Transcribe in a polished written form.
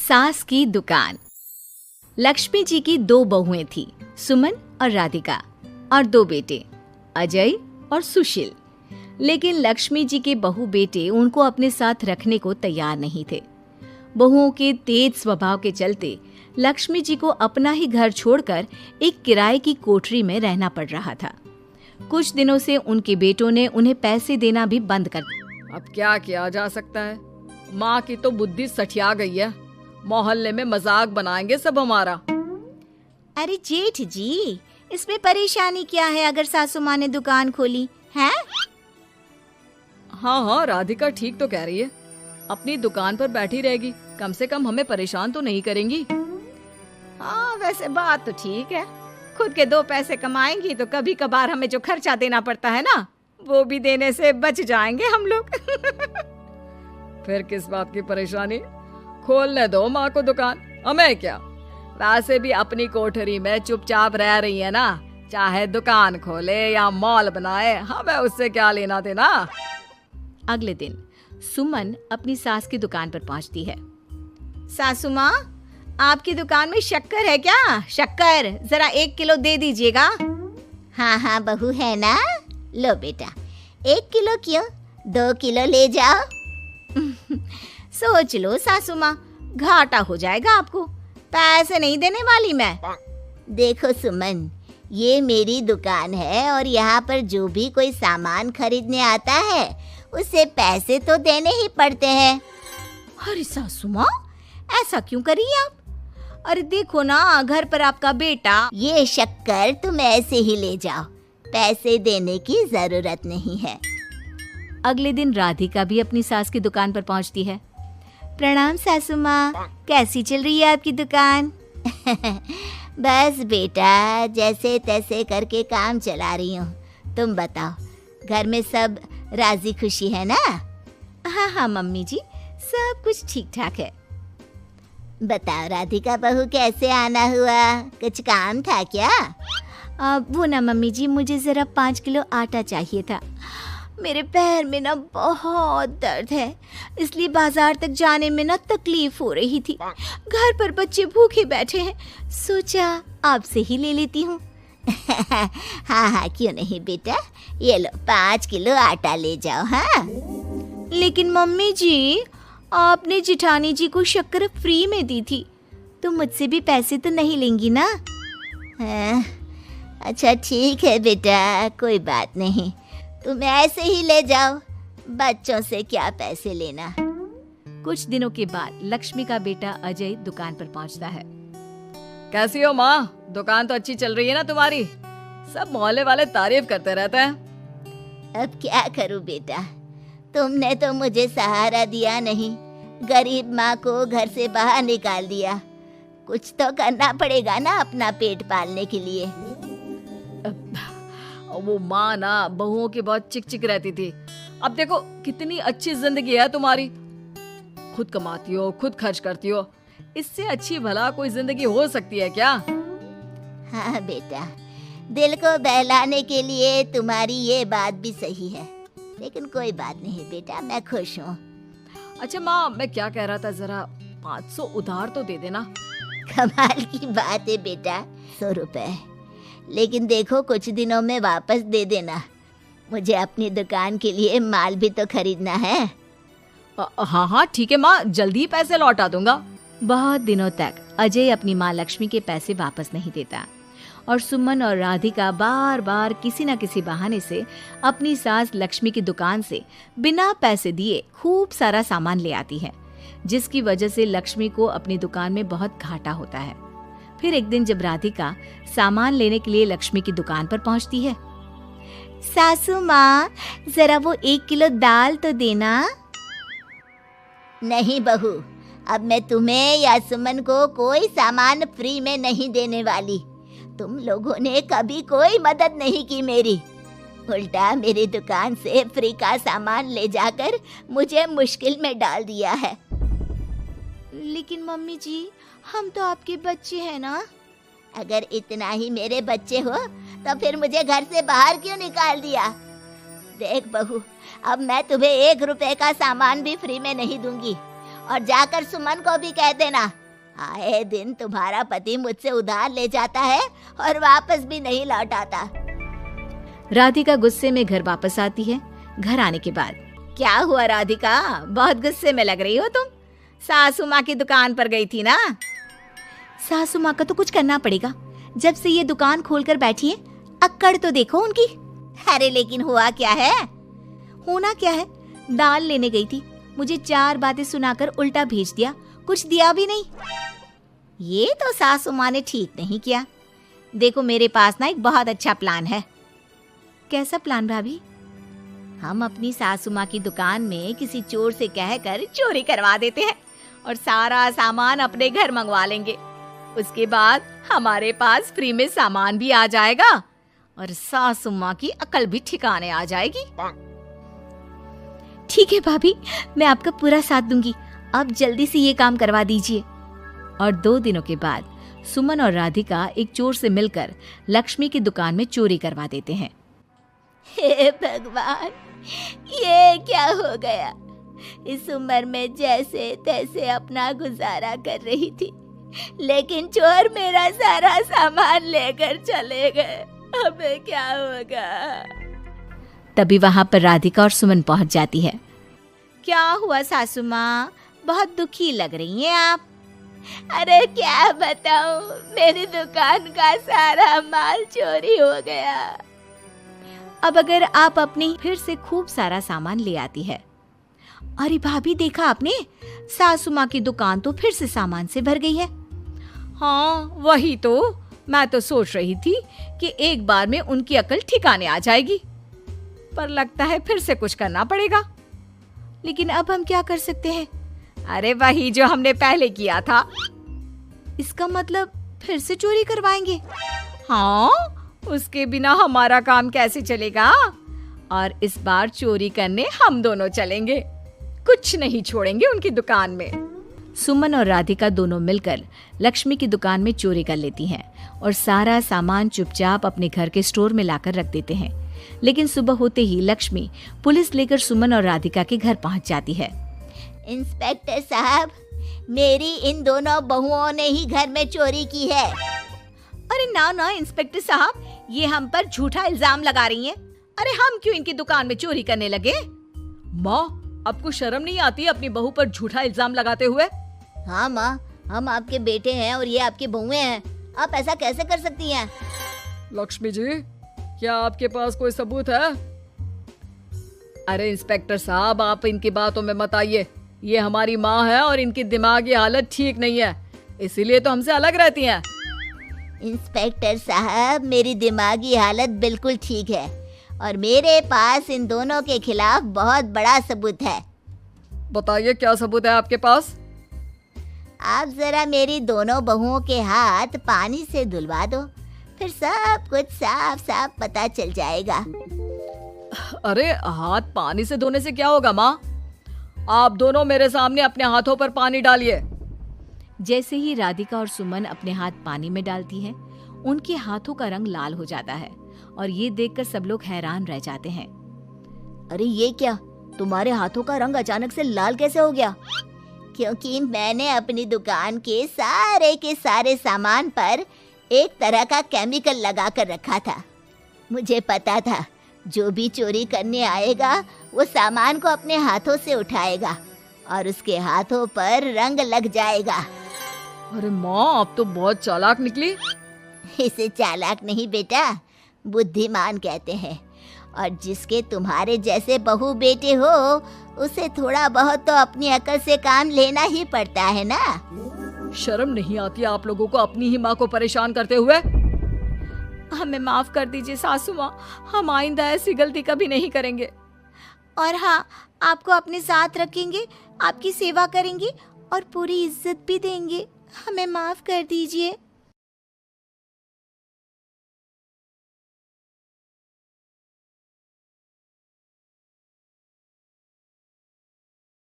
सास की दुकान। लक्ष्मी जी की 2 बहुएं थी, सुमन और राधिका, और 2 बेटे, अजय और सुशील। लेकिन लक्ष्मी जी के बहू बेटे उनको अपने साथ रखने को तैयार नहीं थे। बहुओं के तेज स्वभाव के चलते लक्ष्मी जी को अपना ही घर छोड़कर एक किराए की कोठरी में रहना पड़ रहा था। कुछ दिनों से उनके बेटों ने उन्हें पैसे देना भी बंद कर दिया। अब क्या किया जा सकता है, माँ की तो बुद्धि सठिया गई है। मोहल्ले में मजाक बनाएंगे सब हमारा। अरे जेठ जी, इसमें परेशानी क्या है अगर सासू माँ ने दुकान खोली है? हाँ, राधिका ठीक तो कह रही है। अपनी दुकान पर बैठी रहेगी, कम से कम हमें परेशान तो नहीं करेंगी। हाँ, वैसे बात तो ठीक है। खुद के 2 पैसे कमाएंगी तो कभी कभार हमें जो खर्चा देना पड़ता है ना, वो भी देने से बच जाएंगे हम लोग। फिर किस बात की परेशानी, खोलने दो माँ को दुकान, हमें क्या। वैसे भी अपनी कोठरी में चुपचाप रह रही है ना, चाहे दुकान खोले या मॉल बनाए, हमें उससे क्या लेना देना। अगले दिन सुमन अपनी सास की दुकान पर पहुंचती है। सासू माँ, आपकी दुकान में शक्कर है क्या? शक्कर जरा 1 किलो दे दीजिएगा। हाँ हाँ बहू, है ना, लो बेटा, 1 किलो क्यों, 2 किलो ले जाओ। सोच लो सासू माँ, घाटा हो जाएगा आपको, पैसे नहीं देने वाली मैं। देखो सुमन, ये मेरी दुकान है और यहाँ पर जो भी कोई सामान खरीदने आता है उसे पैसे तो देने ही पड़ते हैं। अरे सासू माँ, ऐसा क्यों करी आप? अरे देखो ना, घर पर आपका बेटा। ये शक्कर तुम ऐसे ही ले जाओ, पैसे देने की जरूरत नहीं है। अगले दिन राधिका भी अपनी सास की दुकान पर पहुंचती है। प्रणाम सासू माँ, कैसी चल रही है आपकी दुकान? बस बेटा, जैसे तैसे करके काम चला रही हूँ। तुम बताओ, घर में सब राजी खुशी है ना? हाँ हाँ मम्मी जी, सब कुछ ठीक ठाक है। बताओ राधिका बहू, कैसे आना हुआ, कुछ काम था क्या? वो ना मम्मी जी, मुझे जरा 5 किलो आटा चाहिए था। मेरे पैर में ना बहुत दर्द है, इसलिए बाजार तक जाने में ना तकलीफ हो रही थी। घर पर बच्चे भूखे बैठे हैं, सोचा आपसे ही ले लेती हूँ। हाँ हाँ, क्यों नहीं बेटा, ये लो 5 किलो आटा ले जाओ। हाँ, लेकिन मम्मी जी, आपने जिठानी जी को शक्कर फ्री में दी थी, तो मुझसे भी पैसे तो नहीं लेंगी ना? हाँ, अच्छा ठीक है बेटा, कोई बात नहीं, तुम ऐसे ही ले जाओ, बच्चों से क्या पैसे लेना। कुछ दिनों के बाद लक्ष्मी का बेटा अजय दुकान पर पहुंचता है। कैसी हो माँ, दुकान तो अच्छी चल रही है ना तुम्हारी, सब मोहल्ले वाले तारीफ करते रहते हैं। अब क्या करूं बेटा, तुमने तो मुझे सहारा दिया नहीं, गरीब माँ को घर से बाहर निकाल दिया। कुछ तो करना पड़ेगा ना अपना पेट पालने के लिए। वो माँ ना बहुओं की बहुत चिक चिक रहती थी। अब देखो कितनी अच्छी जिंदगी है तुम्हारी, खुद कमाती हो, खुद खर्च करती हो, इससे अच्छी भला कोई जिंदगी हो सकती है क्या? हाँ बेटा, दिल को बहलाने के लिए तुम्हारी ये बात भी सही है, लेकिन कोई बात नहीं बेटा, मैं खुश हूँ। अच्छा माँ, मैं क्या कह रहा था, जरा 500 उधार तो दे देना। कमाल की बात है बेटा, 100 रुपए, लेकिन देखो कुछ दिनों में वापस दे देना, मुझे अपनी दुकान के लिए माल भी तो खरीदना है। हाँ हाँ ठीक है माँ, जल्दी पैसे लौटा दूंगा। बहुत दिनों तक अजय अपनी माँ लक्ष्मी के पैसे वापस नहीं देता और सुमन और राधिका बार बार किसी न किसी बहाने से अपनी सास लक्ष्मी की दुकान से बिना पैसे दिए खूब सारा सामान ले आती है, जिसकी वजह से लक्ष्मी को अपनी दुकान में बहुत घाटा होता है। फिर एक दिन जब राधिका सामान लेने के लिए लक्ष्मी की दुकान पर पहुंचती है। सासू माँ, जरा वो 1 किलो दाल तो देना। नहीं बहू, अब मैं तुम्हें या सुमन को कोई सामान फ्री में नहीं देने वाली। तुम लोगों ने कभी कोई मदद नहीं की मेरी, उल्टा मेरी दुकान से फ्री का सामान ले जाकर मुझे मुश्किल में डाल दिया है। लेकिन मम्मी जी, हम तो आपके बच्चे हैं ना। अगर इतना ही मेरे बच्चे हो तो फिर मुझे घर से बाहर क्यों निकाल दिया? देख बहू, अब मैं तुम्हें 1 रुपए का सामान भी फ्री में नहीं दूंगी, और जाकर सुमन को भी कह देना, आए दिन तुम्हारा पति मुझसे उधार ले जाता है और वापस भी नहीं लौट आता। राधिका गुस्से में घर वापस आती है। घर आने के बाद, क्या हुआ राधिका, बहुत गुस्से में लग रही हो तुम? सासू माँ की दुकान पर गई थी ना? सासू माँ का तो कुछ करना पड़ेगा, जब से ये दुकान खोलकर बैठी है। अक्कड़ तो देखो उनकी। अरे लेकिन हुआ क्या है? होना क्या है, दाल लेने गई थी, मुझे 4 बातें सुनाकर उल्टा भेज दिया, कुछ दिया भी नहीं। ये तो सासू माँ ने ठीक नहीं किया। देखो मेरे पास ना एक बहुत अच्छा प्लान है। कैसा प्लान भाभी? हम अपनी सासू माँ की दुकान में किसी चोर से कहकर चोरी करवा देते हैं और सारा सामान अपने घर मंगवा लेंगे। उसके बाद हमारे पास फ्री में सामान भी आ जाएगा और सासू माँ की अकल भी ठिकाने आ जाएगी। ठीक है भाभी, मैं आपका पूरा साथ दूंगी। अब जल्दी से ये काम करवा दीजिए। और 2 दिनों के बाद सुमन और राधिका एक चोर से मिलकर लक्ष्मी की दुकान में चोरी करवा देते हैं। हे भगवान, ये क्या हो गया? इस उम्र में जैसे तैसे अपना गुजारा कर रही थी, लेकिन चोर मेरा सारा सामान लेकर चले गए। अबे क्या होगा? तभी वहां पर राधिका और सुमन पहुंच जाती है। क्या हुआ सासू माँ, बहुत दुखी लग रही हैं आप? अरे क्या बताऊं, मेरी दुकान का सारा माल चोरी हो गया। अब अगर आप अपनी फिर से खूब सारा सामान ले आती है। अरे भाभी, देखा आपने, सासू माँ की दुकान तो फिर से सामान से भर गई है। हाँ वही तो, मैं तो सोच रही थी कि एक बार में उनकी अकल ठिकाने आ जाएगी, पर लगता है फिर से कुछ करना पड़ेगा। लेकिन अब हम क्या कर सकते हैं? अरे वही जो हमने पहले किया था। इसका मतलब फिर से चोरी करवाएंगे? हाँ, उसके बिना हमारा काम कैसे चलेगा? और इस बार चोरी करने हम दोनों चलेंगे, कुछ नहीं छोड़ेंगे उनकी दुकान में। सुमन और राधिका दोनों मिलकर लक्ष्मी की दुकान में चोरी कर लेती हैं और सारा सामान चुपचाप अपने घर के स्टोर में लाकर रख देते हैं। लेकिन सुबह होते ही लक्ष्मी पुलिस लेकर सुमन और राधिका के घर पहुंच जाती है। इंस्पेक्टर साहब, मेरी इन दोनों बहुओं ने ही घर में चोरी की है। अरे ना इंस्पेक्टर साहब, ये हम पर झूठा इल्जाम लगा रही हैं। अरे हम क्यों इनकी दुकान में चोरी करने लगे? माँ, आपको शर्म नहीं आती अपनी बहू पर झूठा इल्जाम लगाते हुए? हाँ माँ, हम आपके बेटे हैं और ये आपकी बहुएं हैं, आप ऐसा कैसे कर सकती हैं? लक्ष्मी जी, क्या आपके पास कोई सबूत है? अरे इंस्पेक्टर साहब, आप इनकी बातों में मत आइए। ये हमारी माँ है और इनकी दिमागी हालत ठीक नहीं है, इसीलिए तो हमसे अलग रहती हैं। इंस्पेक्टर साहब, मेरी दिमागी हालत बिल्कुल ठीक है और मेरे पास इन दोनों के खिलाफ बहुत बड़ा सबूत है। बताइए, क्या सबूत है आपके पास? आप जरा मेरी दोनों बहुओं के हाथ पानी से धुलवा दो, फिर सब कुछ साफ साफ पता चल जाएगा। अरे हाथ पानी से धोने से क्या होगा माँ? आप दोनों मेरे सामने अपने हाथों पर पानी डालिए। जैसे ही राधिका और सुमन अपने हाथ पानी में डालती हैं, उनके हाथों का रंग लाल हो जाता है और ये देखकर सब लोग हैरान रह जाते हैं। अरे ये क्या, तुम्हारे हाथों का रंग अचानक से लाल कैसे हो गया? क्योंकि मैंने अपनी दुकान के सारे सामान पर एक तरह का केमिकल लगा कर रखा था। मुझे पता था जो भी चोरी करने आएगा वो सामान को अपने हाथों से उठाएगा और उसके हाथों पर रंग लग जाएगा। अरे माँ, आप तो बहुत चालाक निकली। इसे चालाक नहीं बेटा, बुद्धिमान कहते हैं। और जिसके तुम्हारे जैसे बहू बेटे हो, उसे थोड़ा बहुत तो अपनी अकल से काम लेना ही पड़ता है ना। शर्म नहीं आती आप लोगों को अपनी ही माँ को परेशान करते हुए? हमें माफ कर दीजिए सासू माँ, हम आइंदा ऐसी गलती कभी नहीं करेंगे। और हाँ, आपको अपने साथ रखेंगे, आपकी सेवा करेंगे और पूरी इज्जत भी देंगे। हमें माफ कर दीजिए।